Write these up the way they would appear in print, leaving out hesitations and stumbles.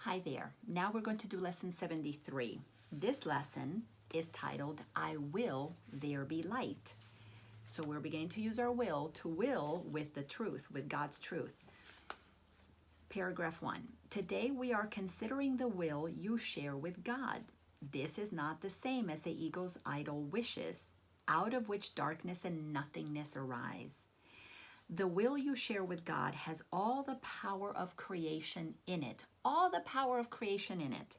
Hi there. Now we're going to do lesson 73. This lesson is titled, I Will There Be Light. So we're beginning to use our will to will with the truth, with God's truth. Paragraph 1. Today we are considering the will you share with God. This is not the same as the ego's idle wishes, out of which darkness and nothingness arise. The will you share with God has all the power of creation in it. All the power of creation in it.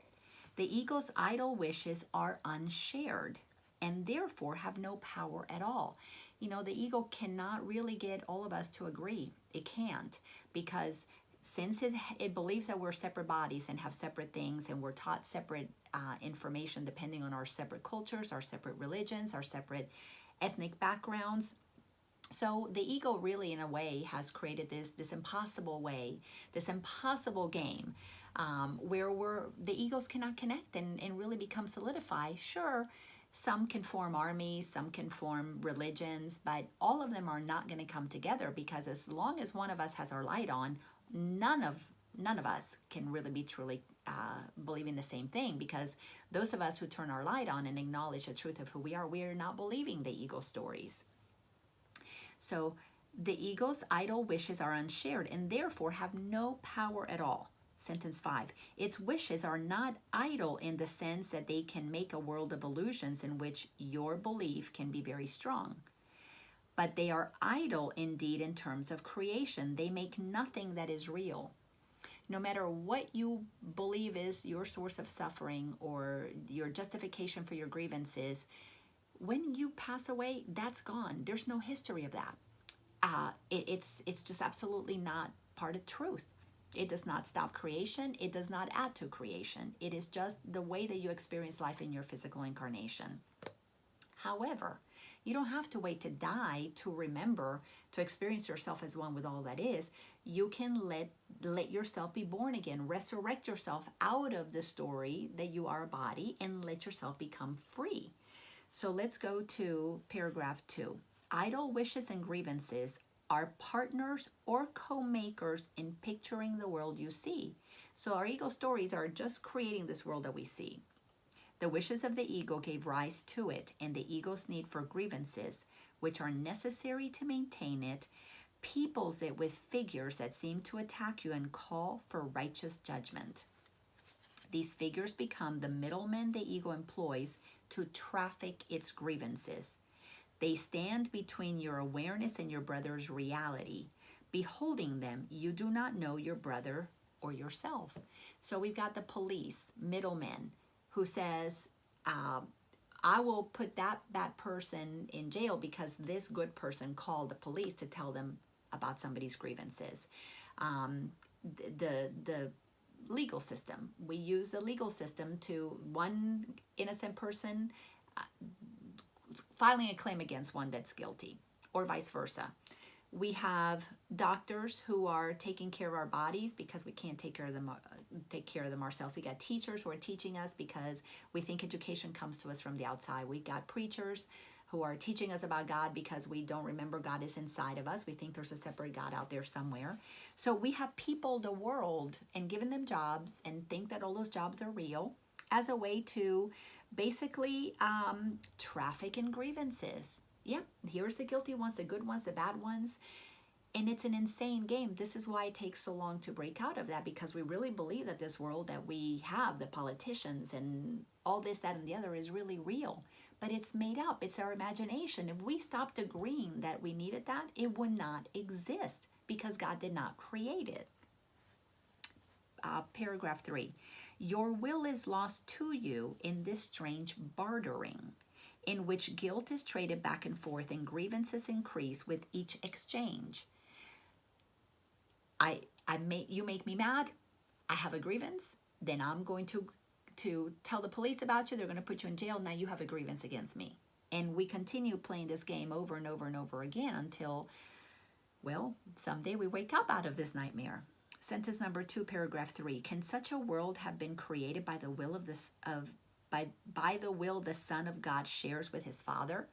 The ego's idle wishes are unshared and therefore have no power at all. You know, the ego cannot really get all of us to agree. It can't, because since it believes that we're separate bodies and have separate things, and we're taught separate information depending on our separate cultures, our separate religions, our separate ethnic backgrounds. So the ego really, in a way, has created this impossible way, this impossible game, where the egos cannot connect and really become solidified. Sure, some can form armies, some can form religions, but all of them are not going to come together, because as long as one of us has our light on, none of us can really be truly believing the same thing, because those of us who turn our light on and acknowledge the truth of who we are not believing the ego stories. So the ego's idle wishes are unshared and therefore have no power at all. Sentence 5. Its wishes are not idle in the sense that they can make a world of illusions in which your belief can be very strong. But they are idle indeed in terms of creation. They make nothing that is real. No matter what you believe is your source of suffering or your justification for your grievances, when you pass away, that's gone. There's no history of that. It's just absolutely not part of truth. It does not stop creation. It does not add to creation. It is just the way that you experience life in your physical incarnation. However, you don't have to wait to die to remember, to experience yourself as one with all that is. You can let yourself be born again, resurrect yourself out of the story that you are a body, and let yourself become free. So let's go to paragraph 2. Idle wishes and grievances are partners or co-makers in picturing the world you see. So our ego stories are just creating this world that we see. The wishes of the ego gave rise to it, and the ego's need for grievances, which are necessary to maintain it, peoples it with figures that seem to attack you and call for righteous judgment. These figures become the middlemen the ego employs to traffic its grievances. They stand between your awareness and your brother's reality. Beholding them, you do not know your brother or yourself. So we've got the police, middlemen, who says, I will put that person in jail because this good person called the police to tell them about somebody's grievances. The legal system. We use the legal system to one innocent person filing a claim against one that's guilty, or vice versa. We have doctors who are taking care of our bodies because we can't take care of them ourselves. We got teachers who are teaching us because we think education comes to us from the outside. We got preachers who are teaching us about God because we don't remember God is inside of us. We think there's a separate God out there somewhere. So we have peopled the world and given them jobs and think that all those jobs are real as a way to basically traffic in grievances. Yep, here's the guilty ones, the good ones, the bad ones. And it's an insane game. This is why it takes so long to break out of that, because we really believe that this world that we have, the politicians and all this, that, and the other, is really real. But it's made up. It's our imagination. If we stopped agreeing that we needed that, it would not exist, because God did not create it. Paragraph 3. Your will is lost to you in this strange bartering, in which guilt is traded back and forth and grievances increase with each exchange. You make me mad, I have a grievance, then I'm going to tell the police about you, they're going to put you in jail, now you have a grievance against me. And we continue playing this game over and over and over again until, well, someday we wake up out of this nightmare. Sentence number 2, paragraph 3. Can such a world have been created by the will by the will the Son of God shares with his Father?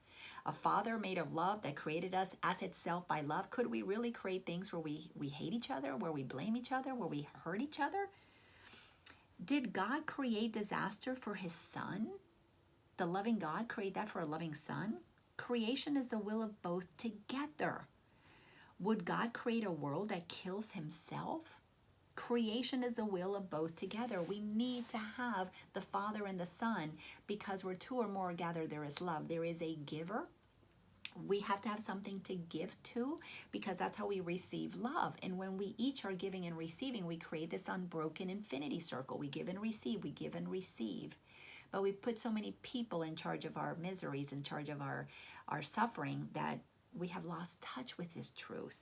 A Father made of love that created us as itself by love. Could we really create things where we hate each other, where we blame each other, where we hurt each other? Did God create disaster for his son? The loving God create that for a loving son? Creation is the will of both together. Would God create a world that kills himself? Creation is the will of both together. We need to have the Father and the Son, because where two or more gather, there is love. There is a giver. We have to have something to give to, because that's how we receive love. And when we each are giving and receiving, we create this unbroken infinity circle. We give and receive, we give and receive. But we put so many people in charge of our miseries, in charge of our suffering, that we have lost touch with this truth.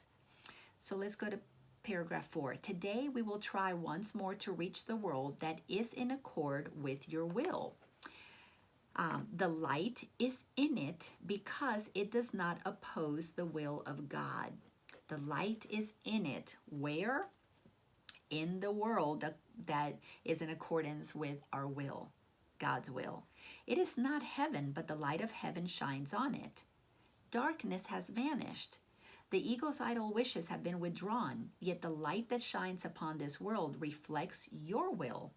So let's go to paragraph 4. Today we will try once more to reach the world that is in accord with your will. The light is in it because it does not oppose the will of God. The light is in it. Where? In the world that is in accordance with our will, God's will. It is not heaven, but the light of heaven shines on it. Darkness has vanished. The ego's idle wishes have been withdrawn, yet the light that shines upon this world reflects your will.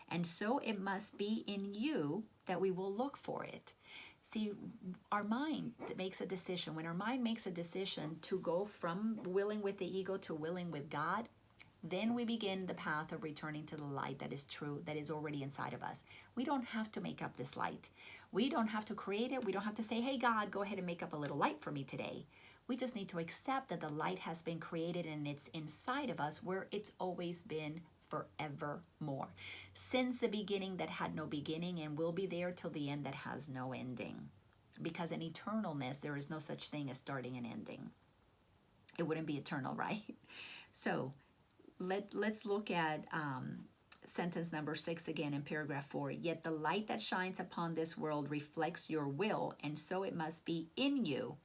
And so it must be in you that we will look for it. See, our mind makes a decision. When our mind makes a decision to go from willing with the ego to willing with God, then we begin the path of returning to the light that is true, that is already inside of us. We don't have to make up this light. We don't have to create it. We don't have to say, hey, God, go ahead and make up a little light for me today. We just need to accept that the light has been created and it's inside of us, where it's always been forevermore. Since the beginning that had no beginning, and will be there till the end that has no ending. Because in eternalness, there is no such thing as starting and ending. It wouldn't be eternal, right? So let's look at sentence number 6 again in paragraph 4. Yet the light that shines upon this world reflects your will, and so it must be in you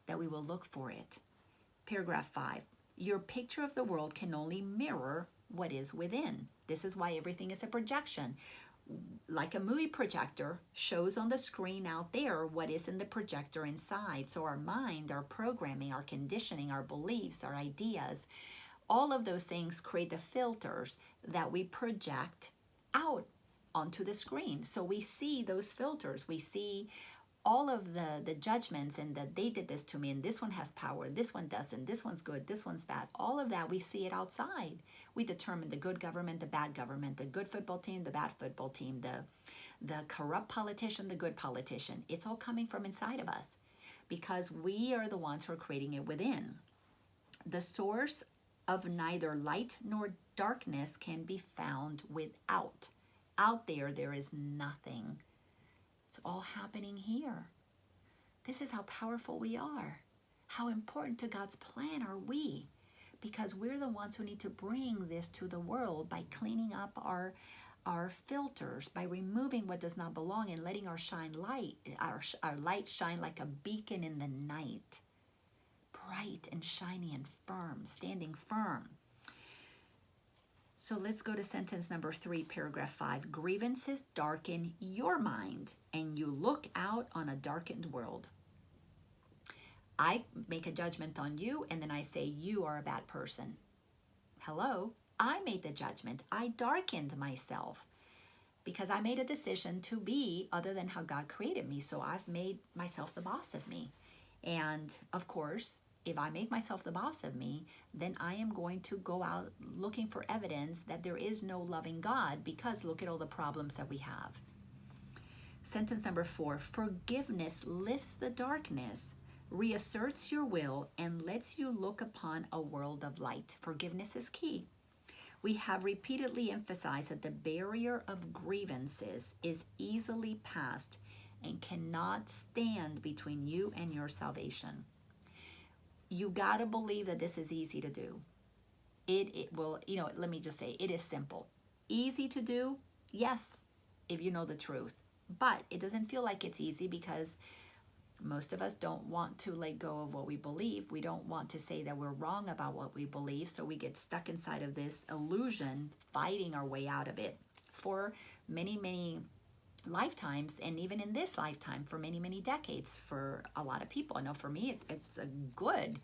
that we will look for it. Paragraph 5. Your picture of the world can only mirror what is within. This is why everything is a projection. Like a movie projector shows on the screen out there what is in the projector inside. So our mind, our programming, our conditioning, our beliefs, our ideas, all of those things create the filters that we project out onto the screen. So we see those filters. We see all of the judgments, and that they did this to me, and this one has power, this one doesn't, this one's good, this one's bad. All of that, we see it outside. We determine the good government, the bad government, the good football team, the bad football team, the corrupt politician, the good politician. It's all coming from inside of us, because we are the ones who are creating it within. The source of neither light nor darkness can be found without. Out there is nothing. It's all happening here. This is how powerful we are. How important to God's plan are we? Because we're the ones who need to bring this to the world by cleaning up our filters, by removing what does not belong and letting our light shine like a beacon in the night. Bright and shiny and firm, standing firm. So let's go to sentence number 3, paragraph 5. Grievances darken your mind, and you look out on a darkened world. I make a judgment on you, and then I say you are a bad person. Hello? I made the judgment. I darkened myself because I made a decision to be other than how God created me. So I've made myself the boss of me. And of course, if I make myself the boss of me, then I am going to go out looking for evidence that there is no loving God, because look at all the problems that we have. Sentence number 4, forgiveness lifts the darkness, reasserts your will, and lets you look upon a world of light. Forgiveness is key. We have repeatedly emphasized that the barrier of grievances is easily passed and cannot stand between you and your salvation. You gotta believe that this is easy to do. It will, let me just say, it is simple. Easy to do, yes, if you know the truth. But it doesn't feel like it's easy, because most of us don't want to let go of what we believe. We don't want to say that we're wrong about what we believe, so we get stuck inside of this illusion, fighting our way out of it for many, many lifetimes, and even in this lifetime for many, many decades for a lot of people. I know for me, it's a good,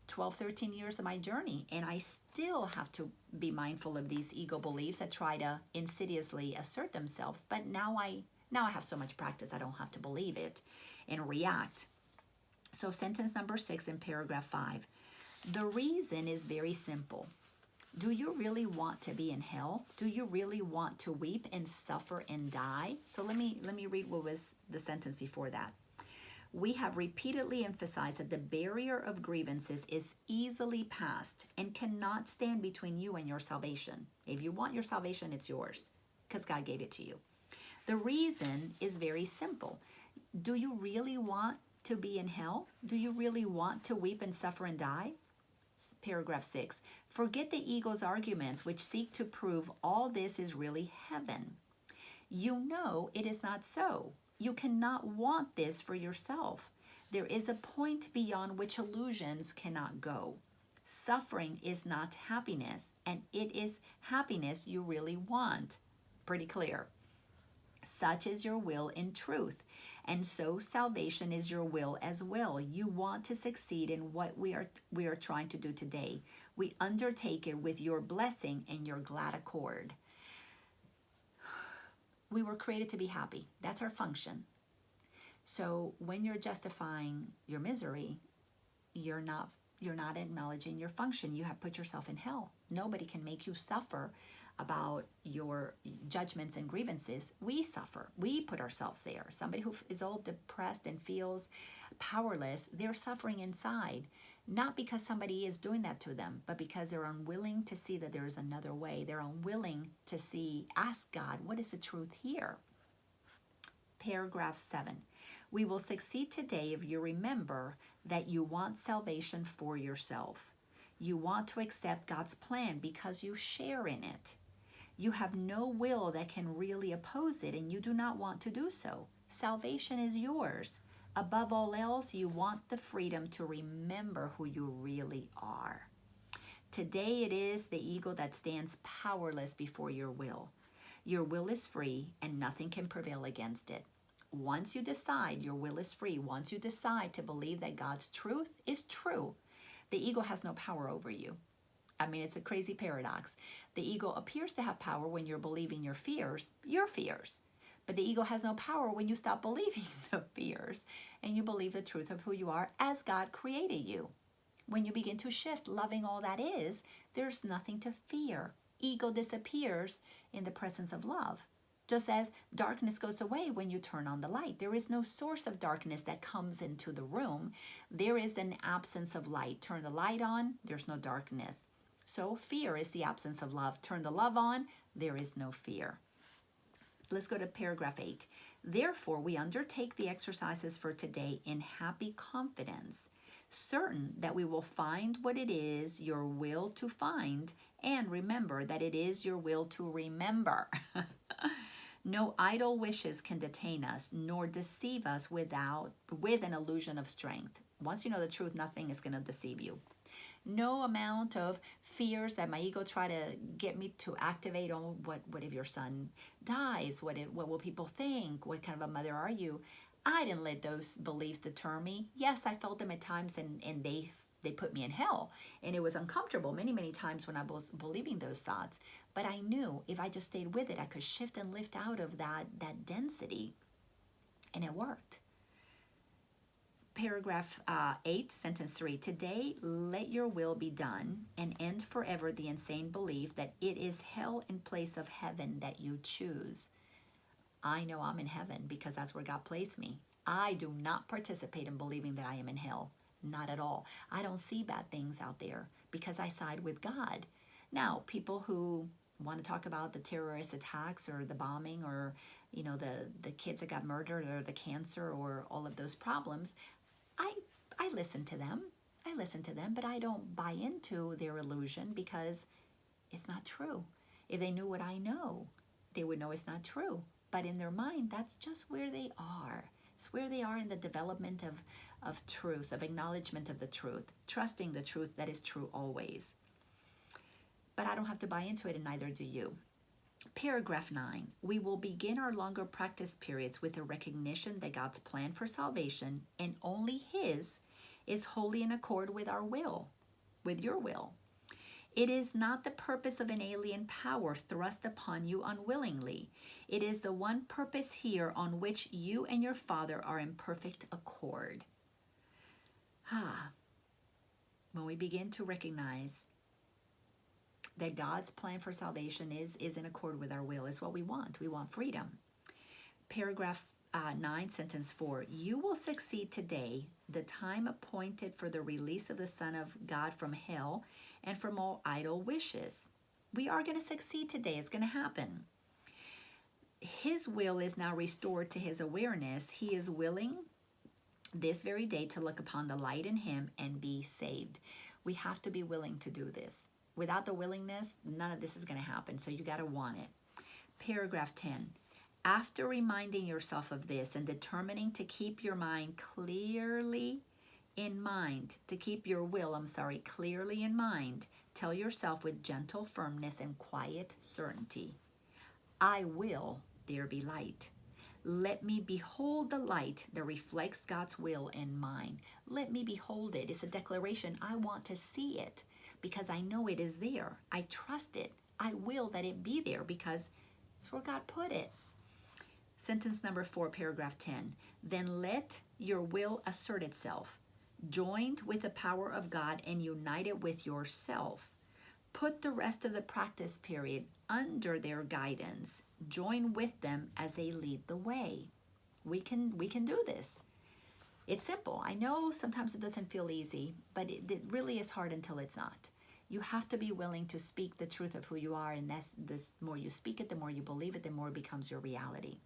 12, 13 years of my journey, and I still have to be mindful of these ego beliefs that try to insidiously assert themselves. But now I have so much practice, I don't have to believe it and react. So sentence number 6 in paragraph 5. The reason is very simple. Do you really want to be in hell? Do you really want to weep and suffer and die? So let me read what was the sentence before that. We have repeatedly emphasized that the barrier of grievances is easily passed and cannot stand between you and your salvation. If you want your salvation, it's yours because God gave it to you. The reason is very simple. Do you really want to be in hell? Do you really want to weep and suffer and die? Paragraph 6. Forget the ego's arguments which seek to prove all this is really heaven. You know it is not so. You cannot want this for yourself. There is a point beyond which illusions cannot go. Suffering is not happiness, and it is happiness you really want. Pretty clear. Such is your will in truth, and so salvation is your will as well. You want to succeed in what we are trying to do today. We undertake it with your blessing and your glad accord. We were created to be happy. That's our function. So when you're justifying your misery, you're not acknowledging your function. You have put yourself in hell. Nobody can make you suffer about your judgments and grievances. We suffer. We put ourselves there. Somebody who is all depressed and feels powerless, they're suffering inside. Not because somebody is doing that to them, but because they're unwilling to see that there is another way. They're unwilling to ask God, what is the truth here? Paragraph 7. We will succeed today if you remember that you want salvation for yourself. You want to accept God's plan because you share in it. You have no will that can really oppose it, and you do not want to do so. Salvation is yours. Above all else, you want the freedom to remember who you really are. Today it is the ego that stands powerless before your will. Your will is free and nothing can prevail against it. Once you decide your will is free, once you decide to believe that God's truth is true, the ego has no power over you. I mean, it's a crazy paradox. The ego appears to have power when you're believing your fears. But the ego has no power when you stop believing the fears and you believe the truth of who you are as God created you. When you begin to shift, loving all that is, there's nothing to fear. Ego disappears in the presence of love. Just as darkness goes away when you turn on the light. There is no source of darkness that comes into the room. There is an absence of light. Turn the light on, there's no darkness. So fear is the absence of love. Turn the love on, there is no fear. Let's go to paragraph 8. Therefore, we undertake the exercises for today in happy confidence, certain that we will find what it is your will to find, and remember that it is your will to remember. No idle wishes can detain us, nor deceive us with an illusion of strength. Once you know the truth, nothing is going to deceive you. No amount of fears that my ego try to get me to activate on what if your son dies? What will people think? What kind of a mother are you? I didn't let those beliefs deter me. Yes, I felt them at times and they put me in hell. And it was uncomfortable many times when I was believing those thoughts. But I knew if I just stayed with it, I could shift and lift out of that density. And it worked. Paragraph 8, sentence 3. Today, let your will be done and end forever the insane belief that it is hell in place of heaven that you choose. I know I'm in heaven because that's where God placed me. I do not participate in believing that I am in hell. Not at all. I don't see bad things out there because I side with God. Now, people who want to talk about the terrorist attacks or the bombing or the kids that got murdered or the cancer or all of those problems, I listen to them. But I don't buy into their illusion because it's not true. If they knew what I know, they would know it's not true. But in their mind, that's just where they are. It's where they are in the development of truth, of acknowledgement of the truth, trusting the truth that is true always. But I don't have to buy into it, and neither do you. Paragraph 9. We will begin our longer practice periods with a recognition that God's plan for salvation, and only His, is wholly in accord with our will. with your will. It is not the purpose of an alien power thrust upon you unwillingly. It is the one purpose here on which you and your Father are in perfect accord. When we begin to recognize that God's plan for salvation is in accord with our will, is what we want. We want freedom. Paragraph 9, sentence 4. You will succeed today, the time appointed for the release of the Son of God from hell and from all idle wishes. We are going to succeed today. It's going to happen. His will is now restored to his awareness. He is willing this very day to look upon the light in him and be saved. We have to be willing to do this. Without the willingness, none of this is going to happen. So you got to want it. Paragraph 10. After reminding yourself of this and determining to keep your mind clearly in mind, to keep your will, clearly in mind, tell yourself with gentle firmness and quiet certainty, I will there be light. Let me behold the light that reflects God's will in mine. Let me behold it. It's a declaration. I want to see it because I know it is there. I trust it. I will that it be there because it's where God put it. Sentence number 4, paragraph 10. Then let your will assert itself, joined with the power of God and united with yourself. Put the rest of the practice period under their guidance. Join with them as they lead the way. We can do this. It's simple. I know sometimes it doesn't feel easy, but it really is hard until it's not. You have to be willing to speak the truth of who you are, and the more you speak it, the more you believe it, the more it becomes your reality.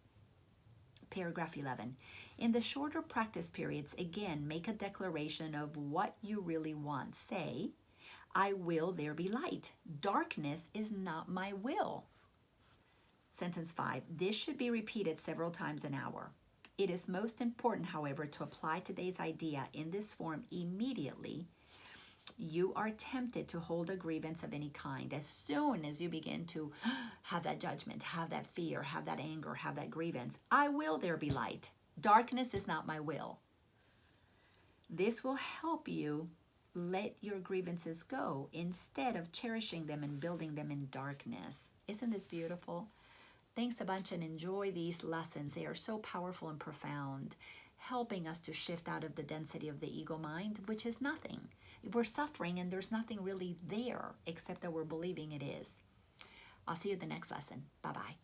Paragraph 11. In the shorter practice periods, again, make a declaration of what you really want. Say, I will there be light. Darkness is not my will. Sentence 5. This should be repeated several times an hour. It is most important, however, to apply today's idea in this form immediately. You are tempted to hold a grievance of any kind. As soon as you begin to have that judgment, have that fear, have that anger, have that grievance, I will there be light. Darkness is not my will. This will help you let your grievances go instead of cherishing them and building them in darkness. Isn't this beautiful? Thanks a bunch and enjoy these lessons. They are so powerful and profound, helping us to shift out of the density of the ego mind, which is nothing. We're suffering and there's nothing really there except that we're believing it is. I'll see you in the next lesson. Bye-bye.